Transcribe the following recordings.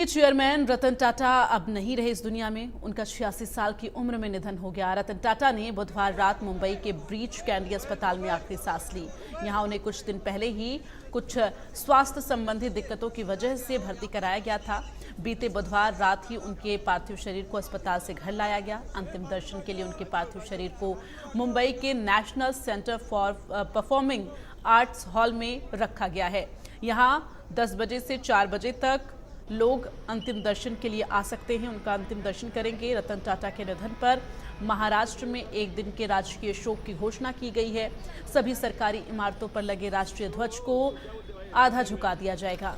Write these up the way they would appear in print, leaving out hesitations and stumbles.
Chairman Ratan Tata अब नहीं रहे इस दुनिया में। उनका 86 साल की उम्र में निधन हो गया। रतन टाटा ने बुधवार रात मुंबई के ब्रीच कैंडी अस्पताल में आखिरी सांस ली। यहां उन्हें कुछ दिन पहले ही कुछ स्वास्थ्य संबंधी दिक्कतों की वजह से भर्ती कराया गया था। बीते बुधवार रात ही उनके पार्थिव शरीर को अस्पताल से घर लाया गया। अंतिम दर्शन के लिए उनके पार्थिव शरीर को मुंबई के national centre for performing arts hall में रखा गया है। यहाँ 10 बजे से 4 बजे तक लोग अंतिम दर्शन के लिए आ सकते हैं, उनका अंतिम दर्शन करेंगे। रतन टाटा के निधन पर महाराष्ट्र में एक दिन के राजकीय शोक की घोषणा की गई है। सभी सरकारी इमारतों पर लगे राष्ट्रीय ध्वज को आधा झुका दिया जाएगा।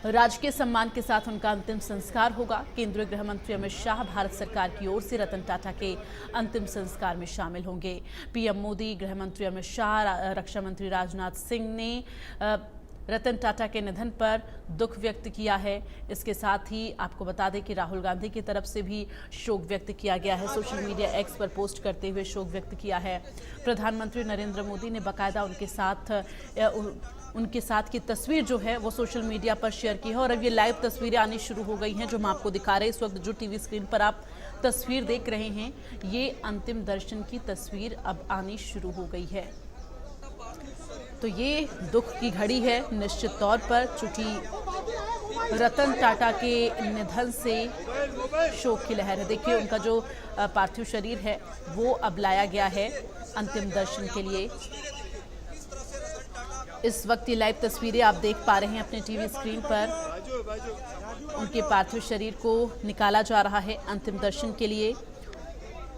राजकीय सम्मान के साथ उनका अंतिम संस्कार होगा। केंद्रीय गृह मंत्री अमित शाह भारत सरकार की ओर से रतन टाटा के अंतिम संस्कार में शामिल होंगे। पीएम मोदी, गृह मंत्री अमित शाह, रक्षा मंत्री राजनाथ सिंह ने रतन टाटा के निधन पर दुख व्यक्त किया है। इसके साथ ही आपको बता दें कि राहुल गांधी की तरफ से भी शोक व्यक्त किया गया है। सोशल मीडिया एक्स पर पोस्ट करते हुए शोक व्यक्त किया है। प्रधानमंत्री नरेंद्र मोदी ने बाकायदा उनके साथ की तस्वीर जो है वो सोशल मीडिया पर शेयर की है और अब ये लाइव तस्वीरें आनी शुरू हो गई हैं जो हम आपको दिखा रहे हैं। इस वक्त जो टीवी स्क्रीन पर आप तस्वीर देख रहे हैं, ये अंतिम दर्शन की तस्वीर अब आनी शुरू हो गई है। तो ये दुख की घड़ी है निश्चित तौर पर, चूंकि रतन टाटा के निधन से शोक की लहर है। देखिए उनका जो पार्थिव शरीर है वो अब लाया गया है अंतिम दर्शन के लिए। इस वक्त ये लाइव तस्वीरें आप देख पा रहे हैं अपने टीवी स्क्रीन पर। उनके पार्थिव शरीर को निकाला जा रहा है अंतिम दर्शन के लिए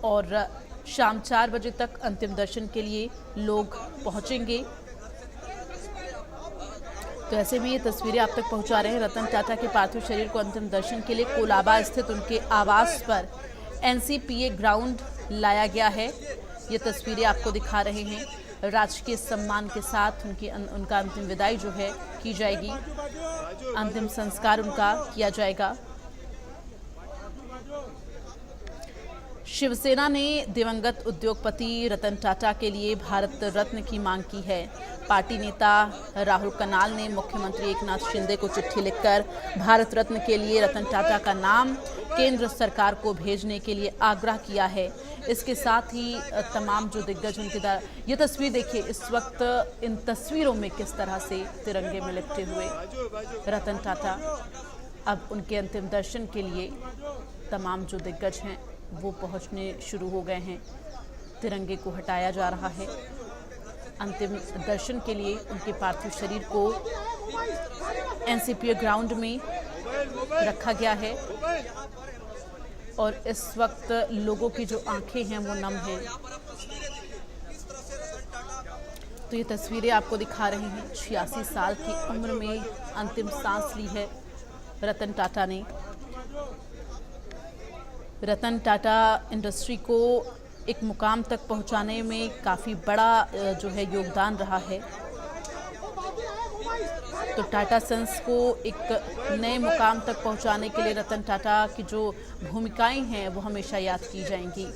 और शाम 4 बजे तक अंतिम दर्शन के लिए लोग पहुंचेंगे। तो ऐसे में ये तस्वीरें आप तक पहुंचा रहे हैं। रतन टाटा के पार्थिव शरीर को अंतिम दर्शन के लिए कोलाबा स्थित उनके आवास पर एनसीपीए ग्राउंड लाया गया है। ये तस्वीरें आपको दिखा रहे हैं। राजकीय सम्मान के साथ उनका अंतिम विदाई जो है की जाएगी, अंतिम संस्कार उनका किया जाएगा। शिवसेना ने दिवंगत उद्योगपति रतन टाटा के लिए भारत रत्न की मांग की है। पार्टी नेता राहुल कनाल ने मुख्यमंत्री एकनाथ शिंदे को चिट्ठी लिखकर भारत रत्न के लिए रतन टाटा का नाम केंद्र सरकार को भेजने के लिए आग्रह किया है। इसके साथ ही तमाम जो दिग्गज उनके ये तस्वीर देखिए, इस वक्त इन तस्वीरों में किस तरह से तिरंगे में लिपटे हुए रतन टाटा। अब उनके अंतिम दर्शन के लिए तमाम जो दिग्गज हैं वो पहुंचने शुरू हो गए हैं। तिरंगे को हटाया जा रहा है। अंतिम दर्शन के लिए उनके पार्थिव शरीर को एनसीपीए ग्राउंड में रखा गया है और इस वक्त लोगों की जो आंखें हैं वो नम हैं। तो ये तस्वीरें आपको दिखा रही हैं। 86 साल की उम्र में अंतिम सांस ली है रतन टाटा ने। रतन टाटा इंडस्ट्री को एक मुकाम तक पहुंचाने में काफ़ी बड़ा जो है योगदान रहा है। तो टाटा सन्स को एक नए मुकाम तक पहुंचाने के लिए रतन टाटा की जो भूमिकाएं हैं वो हमेशा याद की जाएंगी।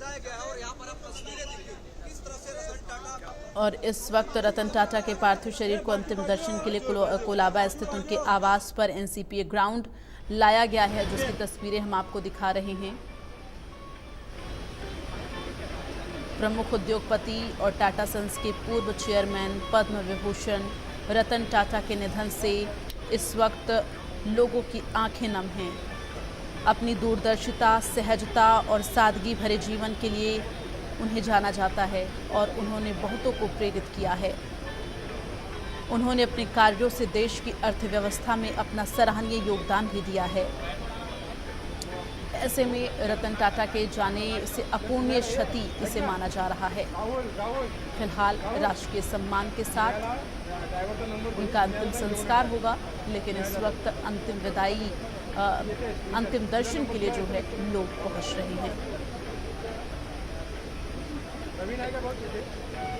और इस वक्त रतन टाटा के पार्थिव शरीर को अंतिम दर्शन के लिए कोलाबा स्थित उनके आवास पर एनसीपीए ग्राउंड लाया गया है, जिसकी तस्वीरें हम आपको दिखा रहे हैं। प्रमुख उद्योगपति और टाटा सन्स के पूर्व चेयरमैन पद्म विभूषण रतन टाटा के निधन से इस वक्त लोगों की आंखें नम हैं। अपनी दूरदर्शिता, सहजता और सादगी भरे जीवन के लिए उन्हें जाना जाता है और उन्होंने बहुतों को प्रेरित किया है। उन्होंने अपने कार्यों से देश की अर्थव्यवस्था में अपना सराहनीय योगदान भी दिया है। ऐसे में रतन टाटा के जाने से अपूर्णीय क्षति इसे माना जा रहा है। फिलहाल राष्ट्रीय सम्मान के साथ उनका अंतिम संस्कार होगा, लेकिन इस वक्त अंतिम विदाई, अंतिम दर्शन के लिए जो है लोग पहुंच रहे हैं।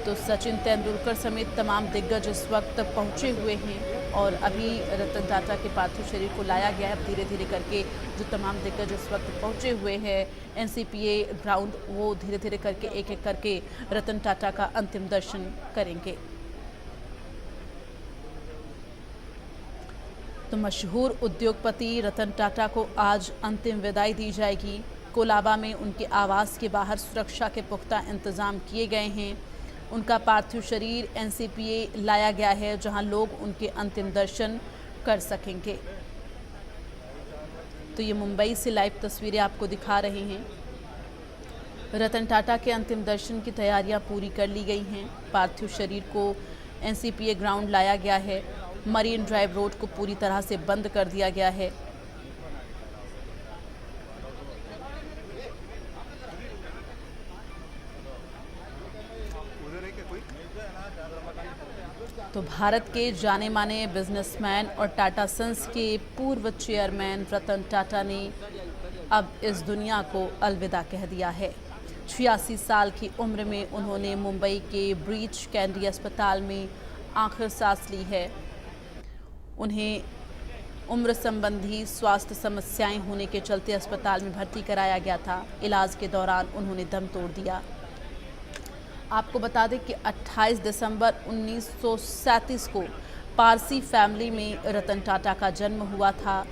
तो सचिन तेंदुलकर समेत तमाम दिग्गज इस वक्त पहुंचे हुए हैं और अभी रतन टाटा के पार्थिव शरीर को लाया गया है। धीरे धीरे करके जो तमाम दिग्गज इस वक्त पहुंचे हुए हैं एनसीपीए ग्राउंड, वो धीरे धीरे करके एक एक करके रतन टाटा का अंतिम दर्शन करेंगे। तो मशहूर उद्योगपति रतन टाटा को आज अंतिम विदाई दी जाएगी। कोलाबा में उनके आवास के बाहर सुरक्षा के पुख्ता इंतजाम किए गए हैं। उनका पार्थिव शरीर एनसीपीए लाया गया है, जहां लोग उनके अंतिम दर्शन कर सकेंगे। तो ये मुंबई से लाइव तस्वीरें आपको दिखा रहे हैं। रतन टाटा के अंतिम दर्शन की तैयारियां पूरी कर ली गई हैं। पार्थिव शरीर को एनसीपीए ग्राउंड लाया गया है। मरीन ड्राइव रोड को पूरी तरह से बंद कर दिया गया है। तो भारत के जाने माने बिजनेसमैन और टाटा सन्स के पूर्व चेयरमैन रतन टाटा ने अब इस दुनिया को अलविदा कह दिया है। 86 साल की उम्र में उन्होंने मुंबई के ब्रीच कैंडी अस्पताल में आखिर सांस ली है। उन्हें उम्र संबंधी स्वास्थ्य समस्याएं होने के चलते अस्पताल में भर्ती कराया गया था। इलाज के दौरान उन्होंने दम तोड़ दिया। आपको बता दें कि 28 दिसंबर 1937 को पारसी फैमिली में रतन टाटा का जन्म हुआ था।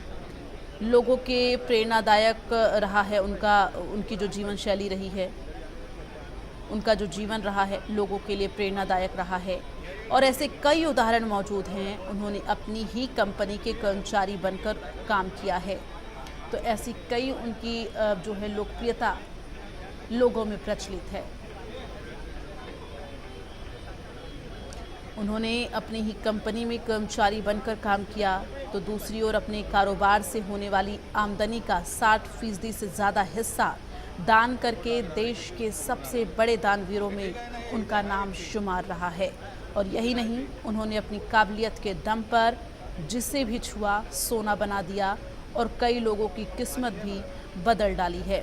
लोगों के प्रेरणादायक रहा है उनकी जो जीवन शैली रही है, उनका जो जीवन रहा है लोगों के लिए प्रेरणादायक रहा है। और ऐसे कई उदाहरण मौजूद हैं। उन्होंने अपनी ही कंपनी के कर्मचारी बनकर काम किया है। तो ऐसी कई उनकी जो है लोकप्रियता लोगों में प्रचलित है। उन्होंने अपनी ही कंपनी में कर्मचारी बनकर काम किया, तो दूसरी ओर अपने कारोबार से होने वाली आमदनी का 60% से ज़्यादा हिस्सा दान करके देश के सबसे बड़े दानवीरों में उनका नाम शुमार रहा है। और यही नहीं, उन्होंने अपनी काबिलियत के दम पर जिसे भी छुआ सोना बना दिया और कई लोगों की किस्मत भी बदल डाली है।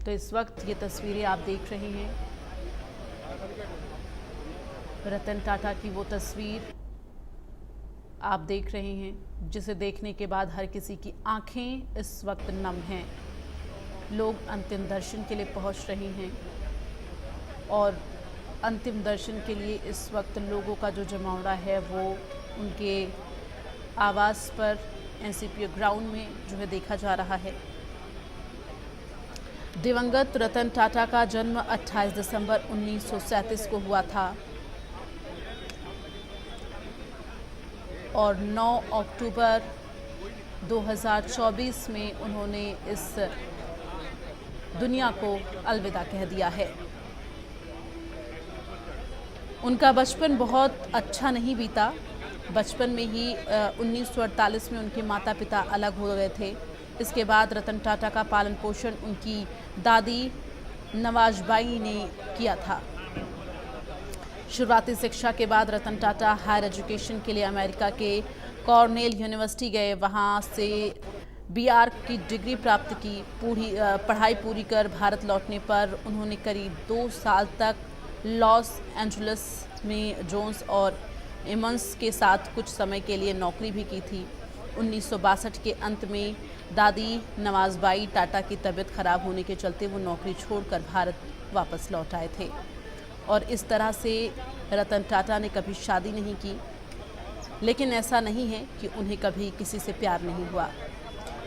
तो इस वक्त ये तस्वीरें आप देख रहे हैं, रतन टाटा की वो तस्वीर आप देख रहे हैं, जिसे देखने के बाद हर किसी की आंखें इस वक्त नम हैं। लोग अंतिम दर्शन के लिए पहुंच रहे हैं और अंतिम दर्शन के लिए इस वक्त लोगों का जो जमावड़ा है वो उनके आवास पर एनसीपीए ग्राउंड में जो है देखा जा रहा है। दिवंगत रतन टाटा का जन्म 28 दिसंबर 1937 को हुआ था और 9 अक्टूबर 2024 में उन्होंने इस दुनिया को अलविदा कह दिया है। उनका बचपन बहुत अच्छा नहीं बीता। बचपन में ही 1948 में उनके माता पिता अलग हो गए थे। इसके बाद रतन टाटा का पालन पोषण उनकी दादी नवाजबाई ने किया था। शुरुआती शिक्षा के बाद रतन टाटा हायर एजुकेशन के लिए अमेरिका के कॉर्नेल यूनिवर्सिटी गए। वहां से बीआर की डिग्री प्राप्त की। पढ़ाई पूरी कर भारत लौटने पर उन्होंने करीब 2 साल तक लॉस एंजलिस में जोन्स और एमंस के साथ कुछ समय के लिए नौकरी भी की थी। 1962 के अंत में दादी नवाजबाई टाटा की तबीयत खराब होने के चलते वो नौकरी छोड़कर भारत वापस लौट आए थे। और इस तरह से रतन टाटा ने कभी शादी नहीं की, लेकिन ऐसा नहीं है कि उन्हें कभी किसी से प्यार नहीं हुआ।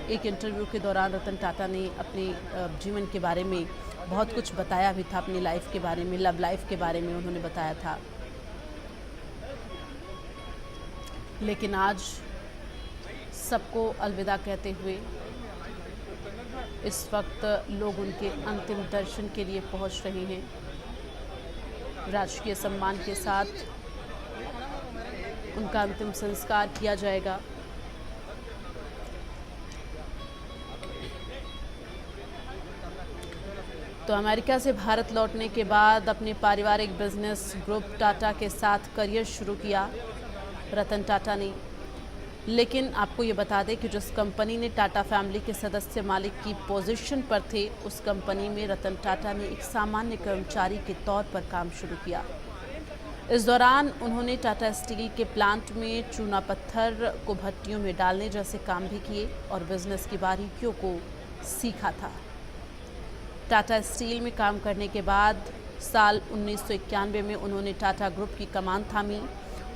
एक इंटरव्यू के दौरान रतन टाटा ने अपने जीवन के बारे में बहुत कुछ बताया भी था, अपनी लाइफ के बारे में, लव लाइफ के बारे में उन्होंने बताया था। लेकिन आज सबको अलविदा कहते हुए इस वक्त लोग उनके अंतिम दर्शन के लिए पहुंच रहे हैं। राजकीय सम्मान के साथ उनका अंतिम संस्कार किया जाएगा। तो अमेरिका से भारत लौटने के बाद अपने पारिवारिक बिजनेस ग्रुप टाटा के साथ करियर शुरू किया रतन टाटा ने। लेकिन आपको ये बता दें कि जिस कंपनी ने टाटा फैमिली के सदस्य मालिक की पोजीशन पर थे, उस कंपनी में रतन टाटा ने एक सामान्य कर्मचारी के तौर पर काम शुरू किया। इस दौरान उन्होंने टाटा स्टील के प्लांट में चूना पत्थर को भट्टियों में डालने जैसे काम भी किए और बिजनेस की बारीकियों को सीखा था। टाटा स्टील में काम करने के बाद साल 1991 में उन्होंने टाटा ग्रुप की कमान थामी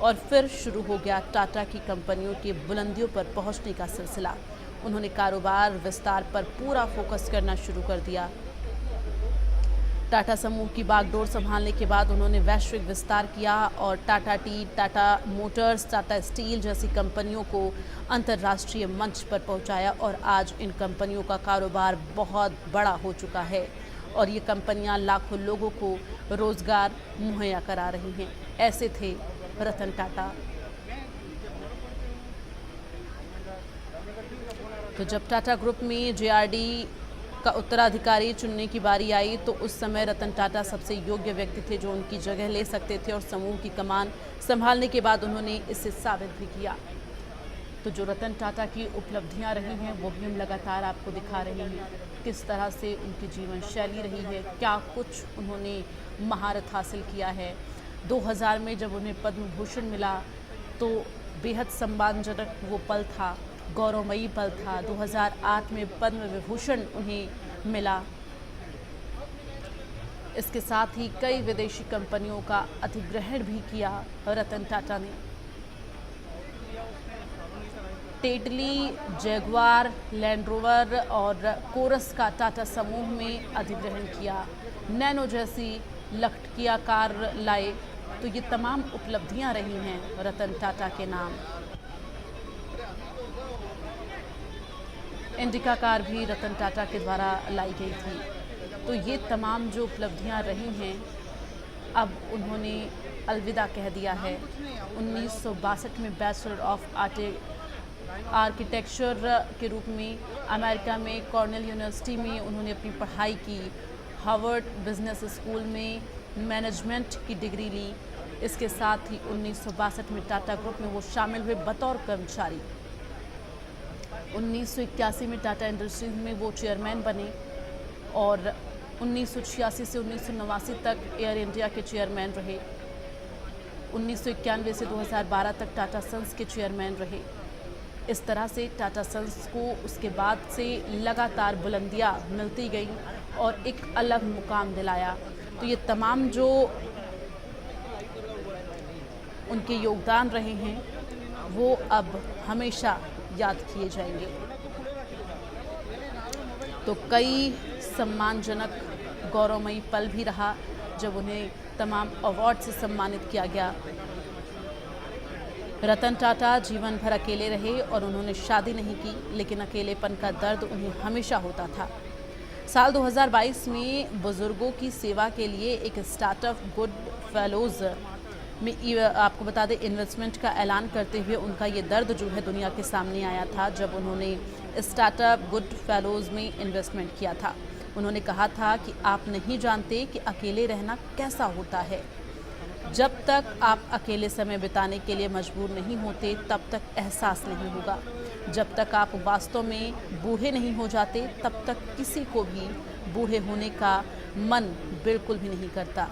और फिर शुरू हो गया टाटा की कंपनियों की बुलंदियों पर पहुंचने का सिलसिला। उन्होंने कारोबार विस्तार पर पूरा फोकस करना शुरू कर दिया। टाटा समूह की बागडोर संभालने के बाद उन्होंने वैश्विक विस्तार किया और Tata T, Tata Motors, Tata steel जैसी कंपनियों को अंतर्राष्ट्रीय मंच पर पहुंचाया और आज इन कंपनियों का कारोबार बहुत बड़ा हो चुका है और ये कंपनियां लाखों लोगों को रोजगार मुहैया करा रही हैं। ऐसे थे रतन टाटा। तो जब टाटा ग्रुप में जेआरडी का उत्तराधिकारी चुनने की बारी आई तो उस समय रतन टाटा सबसे योग्य व्यक्ति थे जो उनकी जगह ले सकते थे और समूह की कमान संभालने के बाद उन्होंने इसे साबित भी किया। तो जो रतन टाटा की उपलब्धियां रही हैं वो भी हम लगातार आपको दिखा रहे हैं, किस तरह से उनकी जीवन शैली रही है, क्या कुछ उन्होंने महारत हासिल किया है। 2000 में जब उन्हें पद्म भूषण मिला तो बेहद सम्मानजनक वो पल था, गौरवमयी पल था। 2008 में पद्म विभूषण उन्हें मिला। इसके साथ ही कई विदेशी कंपनियों का अधिग्रहण भी किया रतन टाटा ने। टेटली, जैगुआर, लैंड रोवर और कोरस का टाटा समूह में अधिग्रहण किया। नैनो जैसी लखटकिया कार लाए। तो ये तमाम उपलब्धियां रही हैं रतन टाटा के नाम। इंडिका कार भी रतन टाटा के द्वारा लाई गई थी। तो ये तमाम जो उपलब्धियां रही हैं, अब उन्होंने अलविदा कह दिया है। 1962 में बैचलर ऑफ आर्किटेक्चर के रूप में अमेरिका में कॉर्नेल यूनिवर्सिटी में उन्होंने अपनी पढ़ाई की। हार्वर्ड बिजनेस स्कूल में मैनेजमेंट की डिग्री ली। इसके साथ ही 1962 में टाटा ग्रुप में वो शामिल हुए बतौर कर्मचारी। 1981 में टाटा इंडस्ट्रीज में वो चेयरमैन बने और 1986 से 1989 तक एयर इंडिया के चेयरमैन रहे। 1991 से 2012 तक टाटा सन्स के चेयरमैन रहे। इस तरह से टाटा सन्स को उसके बाद से लगातार बुलंदियां मिलती गईं और एक अलग मुकाम दिलाया। तो ये तमाम जो उनके योगदान रहे हैं वो अब हमेशा याद किए जाएंगे। तो कई सम्मानजनक गौरवमयी पल भी रहा जब उन्हें तमाम अवार्ड से सम्मानित किया गया। रतन टाटा जीवन भर अकेले रहे और उन्होंने शादी नहीं की, लेकिन अकेलेपन का दर्द उन्हें हमेशा होता था। साल 2022 में बुजुर्गों की सेवा के लिए एक स्टार्टअप गुड फेलोज में आपको बता दें इन्वेस्टमेंट का ऐलान करते हुए उनका ये दर्द जो है दुनिया के सामने आया था जब उन्होंने स्टार्टअप गुड फेलोज में इन्वेस्टमेंट किया था। उन्होंने कहा था कि आप नहीं जानते कि अकेले रहना कैसा होता है। जब तक आप अकेले समय बिताने के लिए मजबूर नहीं होते तब तक एहसास नहीं होगा। जब तक आप वास्तव में बूढ़े नहीं हो जाते तब तक किसी को भी बूढ़े होने का मन बिल्कुल भी नहीं करता।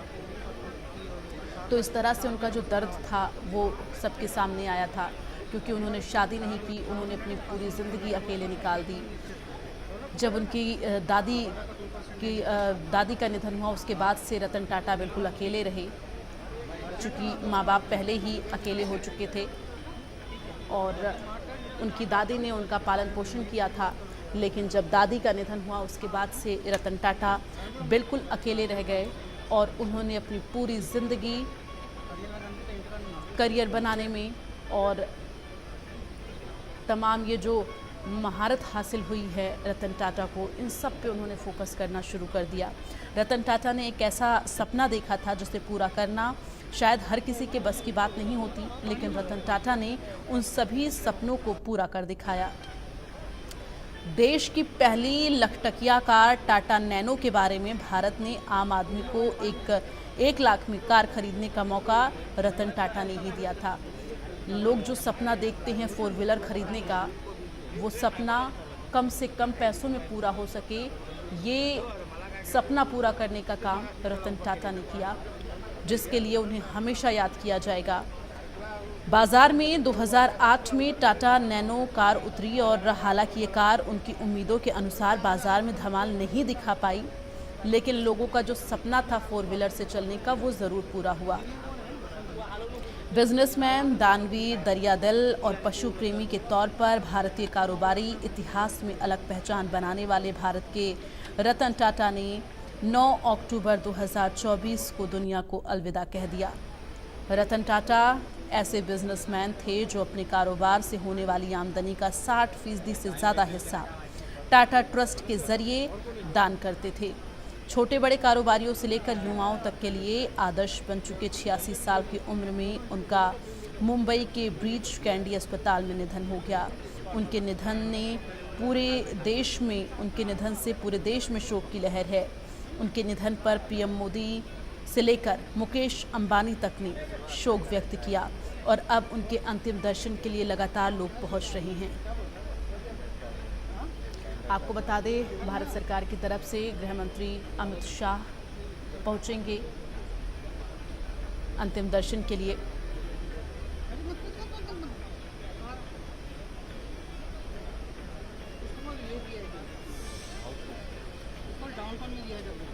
तो इस तरह से उनका जो दर्द था वो सबके सामने आया था, क्योंकि उन्होंने शादी नहीं की, उन्होंने अपनी पूरी ज़िंदगी अकेले निकाल दी। जब उनकी दादी का निधन हुआ उसके बाद से रतन टाटा बिल्कुल अकेले रहे, चूँकि माँ बाप पहले ही अकेले हो चुके थे और उनकी दादी ने उनका पालन पोषण किया था। लेकिन जब दादी का निधन हुआ उसके बाद से रतन टाटा बिल्कुल अकेले रह गए और उन्होंने अपनी पूरी ज़िंदगी करियर बनाने में और तमाम ये जो महारत हासिल हुई है रतन टाटा को, इन सब पे उन्होंने फोकस करना शुरू कर दिया। रतन टाटा ने एक ऐसा सपना देखा था जिसे पूरा करना शायद हर किसी के बस की बात नहीं होती, लेकिन रतन टाटा ने उन सभी सपनों को पूरा कर दिखाया। देश की पहली लखटकिया कार टाटा नैनो के बारे में भारत ने आम आदमी को एक लाख में कार खरीदने का मौका रतन टाटा ने ही दिया था। लोग जो सपना देखते हैं फोर व्हीलर खरीदने का, वो सपना कम से कम पैसों में पूरा हो सके, ये सपना पूरा करने का काम रतन टाटा ने किया, जिसके लिए उन्हें हमेशा याद किया जाएगा। बाज़ार में 2008 में टाटा नैनो कार उतरी और हालांकि ये कार उनकी उम्मीदों के अनुसार बाज़ार में धमाल नहीं दिखा पाई, लेकिन लोगों का जो सपना था फोर व्हीलर से चलने का वो ज़रूर पूरा हुआ। बिजनेसमैन, दानवीर, दरियादिल और पशु प्रेमी के तौर पर भारतीय कारोबारी इतिहास में अलग पहचान बनाने वाले भारत के रतन टाटा ने 9 अक्टूबर 2024 को दुनिया को अलविदा कह दिया। रतन टाटा ऐसे बिजनेसमैन थे जो अपने कारोबार से होने वाली आमदनी का 60% से ज़्यादा हिस्सा टाटा ट्रस्ट के जरिए दान करते थे। छोटे बड़े कारोबारियों से लेकर युवाओं तक के लिए आदर्श बन चुके 86 साल की उम्र में उनका मुंबई के ब्रीच कैंडी अस्पताल में निधन हो गया। उनके निधन से पूरे देश में शोक की लहर है। उनके निधन पर पीएम मोदी से लेकर मुकेश अंबानी तक ने शोक व्यक्त किया और अब उनके अंतिम दर्शन के लिए लगातार लोग पहुंच रहे हैं। आपको बता दें, भारत सरकार की तरफ से गृह मंत्री अमित शाह पहुंचेंगे अंतिम दर्शन के लिए। डाउनटाउन में दिया जाता है।